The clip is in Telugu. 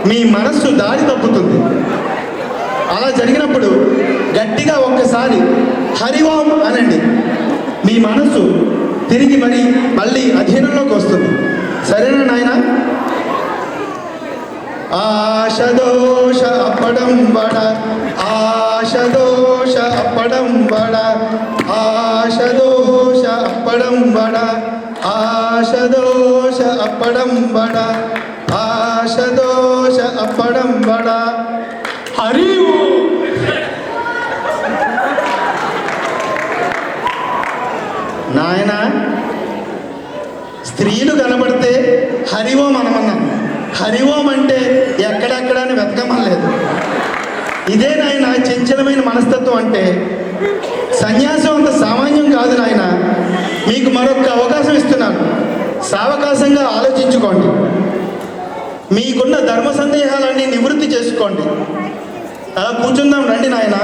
మీ మనస్సు దారి తప్పుతుంది. అలా జరిగినప్పుడు గట్టిగా ఒక్కసారి హరి ఓం అనండి. మీ మనస్సు తిరిగి మళ్ళీ అధీనంలోకి వస్తుంది. సరేనా నాయన? ఆశదోష అప్పడం వడ, ఆశదోష అప్పడం వడ, ఆశదోష అప్పడం వడ, ఆశదోష అప్పడం వడ, ఆశదోష అప్పడం వడ. హరి ఓం. నాయన, స్త్రీలు కనబడితే హరి ఓం అనమన్నాను. హరి ఓం అంటే ఎక్కడెక్కడ అని వెతకమలేదు. ఇదే నాయన చంచలమైన మనస్తత్వం అంటే. సన్యాసం అంత సామాన్యం కాదు నాయన. మీకు మరొక అవకాశం ఇస్తున్నాను. సావకాశంగా ఆలోచించుకోండి. మీకున్న ధర్మ సందేహాలన్నీ నివృత్తి చేసుకోండి. కూర్చుందాం రండి నాయన.